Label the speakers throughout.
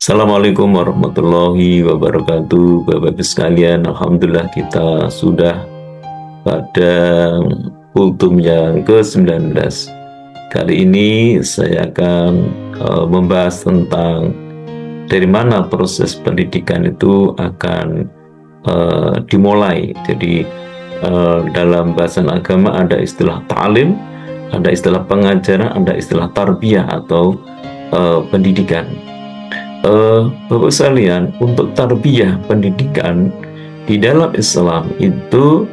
Speaker 1: Assalamualaikum warahmatullahi wabarakatuh, Bapak-Ibu sekalian. Alhamdulillah kita sudah pada kultum yang ke-19. Kali ini saya akan membahas tentang dari mana proses pendidikan itu akan dimulai. Jadi dalam bahasan agama ada istilah ta'lim, ada istilah pengajaran, ada istilah tarbiyah atau pendidikan. Bapak sekalian, untuk tarbiyah pendidikan di dalam Islam itu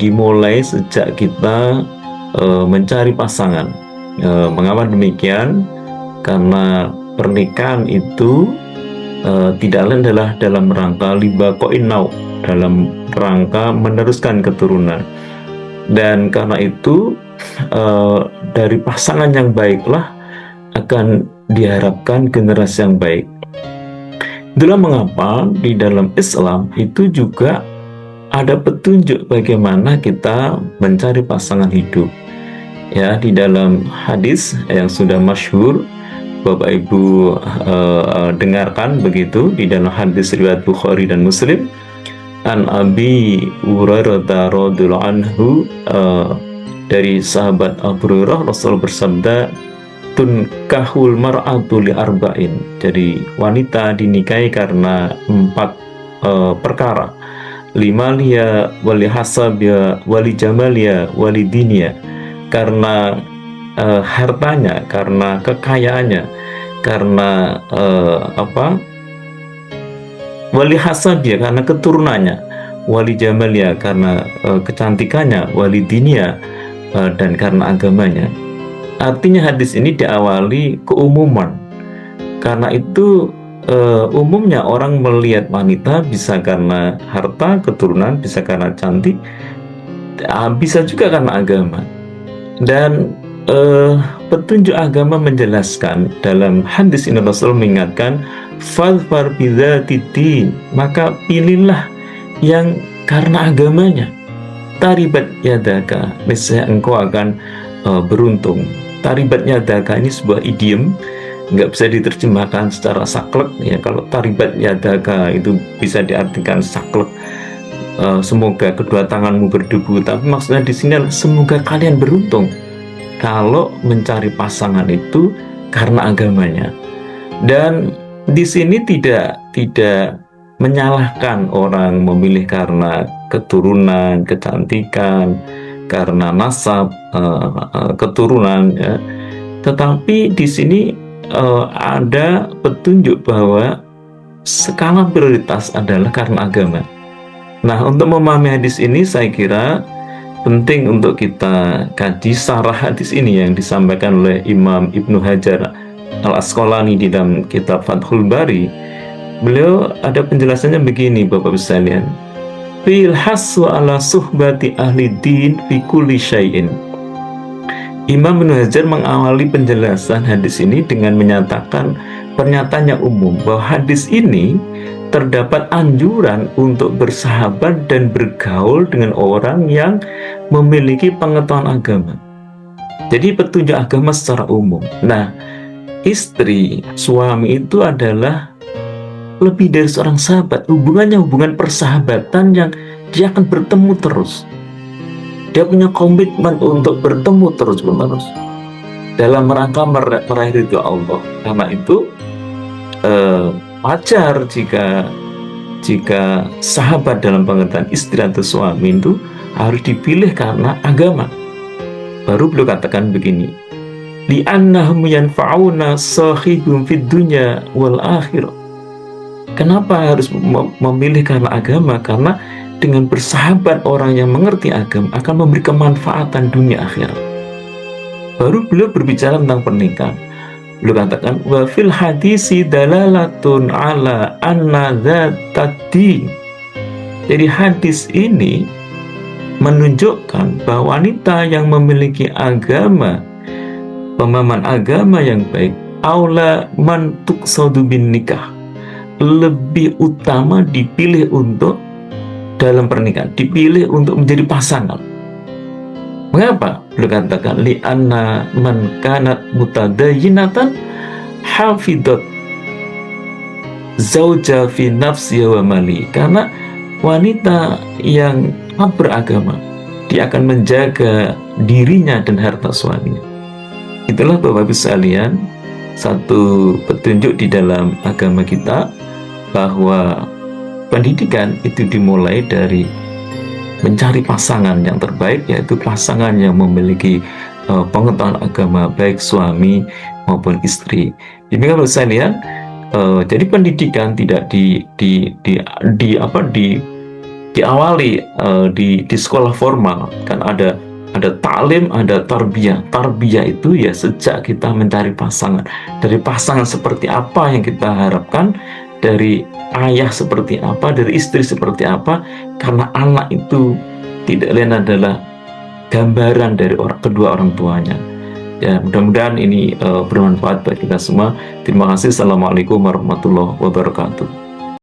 Speaker 1: dimulai sejak kita mencari pasangan. Mengapa demikian? Karena pernikahan itu tidak lain adalah dalam rangka libaqo'in nau, dalam rangka meneruskan keturunan. Dan karena itu dari pasangan yang baiklah akan diharapkan generasi yang baik. Itulah mengapa di dalam Islam itu juga ada petunjuk bagaimana kita mencari pasangan hidup. Ya, di dalam hadis yang sudah masyhur Bapak Ibu dengarkan begitu di dalam hadis riwayat Bukhari dan Muslim, an Abi Hurairah radhiyallahu anhu, dari sahabat Abu Hurairah, Rasul bersabda, tunkahul mar'atu li arba'in. Jadi wanita dinikahi karena 4 perkara. Limalia, wali hasabia, wali jamalia, wali dinia. Karena hartanya, karena kekayaannya, karena wali hasabia, karena keturunannya, wali jamalia, karena kecantikannya, wali dinia, dan karena agamanya. Artinya hadis ini diawali keumuman. Karena itu umumnya orang melihat wanita bisa karena harta, keturunan, bisa karena cantik, bisa juga karena agama. Dan petunjuk agama menjelaskan dalam hadis ini, Rasul mengingatkan, fadfar bidzatid, maka pilihlah yang karena agamanya. Taribat yadaka, niscaya engkau akan beruntung. Taribat yadaka ini sebuah idiom, nggak bisa diterjemahkan secara saklek ya. Kalau taribat yadaka itu bisa diartikan saklek, semoga kedua tanganmu berdebu, tapi maksudnya di sini adalah semoga kalian beruntung kalau mencari pasangan itu karena agamanya. Dan di sini tidak menyalahkan orang memilih karena keturunan, kecantikan, karena nasab, keturunan ya. Tetapi di sini ada petunjuk bahwa skala prioritas adalah karena agama. Nah, untuk memahami hadis ini saya kira penting untuk kita kaji sarah hadis ini yang disampaikan oleh Imam Ibnu Hajar Al-Asqalani di dalam kitab Fathul Bari. Beliau ada penjelasannya begini, Bapak-Ibu sekalian. Fil hasu ala suhbati ahli din fi kulli syai'in. Imam Ibnu Hajar mengawali penjelasan hadis ini dengan menyatakan pernyataan yang umum bahwa hadis ini terdapat anjuran untuk bersahabat dan bergaul dengan orang yang memiliki pengetahuan agama. Jadi petunjuk agama secara umum. Nah, istri, suami itu adalah lebih dari seorang sahabat. Hubungannya hubungan persahabatan yang dia akan bertemu terus. Dia punya komitmen untuk bertemu terus-menerus dalam rangka meraih ridho Allah. Karena itu wajar jika sahabat dalam pengertian istri atau suami itu harus dipilih karena agama. Baru beliau katakan begini, li'annahum yanfa'una sahibum fid dunya wal akhirah. Kenapa harus memilih karena agama? Karena dengan bersahabat orang yang mengerti agama akan memberi kemanfaatan dunia akhirat. Baru beliau berbicara tentang pernikahan. Beliau katakan, wa fil hadisi dalalatun ala anna dzataddin. Jadi hadis ini menunjukkan bahwa wanita yang memiliki agama, pemahaman agama yang baik, aula man tuqsadu bin nikah, lebih utama dipilih untuk dalam pernikahan, dipilih untuk menjadi pasangan. Mengapa? Beliau katakan li'anna man kanat mutadayyinatan hafidhat zauja fi nafsi wa mali. Karena wanita yang beragama, dia akan menjaga dirinya dan harta suaminya. Itulah Bapak Ibu sekalian, satu petunjuk di dalam agama kita bahwa pendidikan itu dimulai dari mencari pasangan yang terbaik, yaitu pasangan yang memiliki pengetahuan agama, baik suami maupun istri. Demikian Bapak sekalian, jadi pendidikan tidak diawali di sekolah formal, kan ada taklim, ada tarbiyah. Tarbiyah itu ya sejak kita mencari pasangan, dari pasangan seperti apa yang kita harapkan, dari ayah seperti apa, dari istri seperti apa, karena anak itu tidak lain adalah gambaran dari kedua orang tuanya. Ya, mudah-mudahan ini bermanfaat bagi kita semua. Terima kasih. Assalamualaikum warahmatullahi wabarakatuh.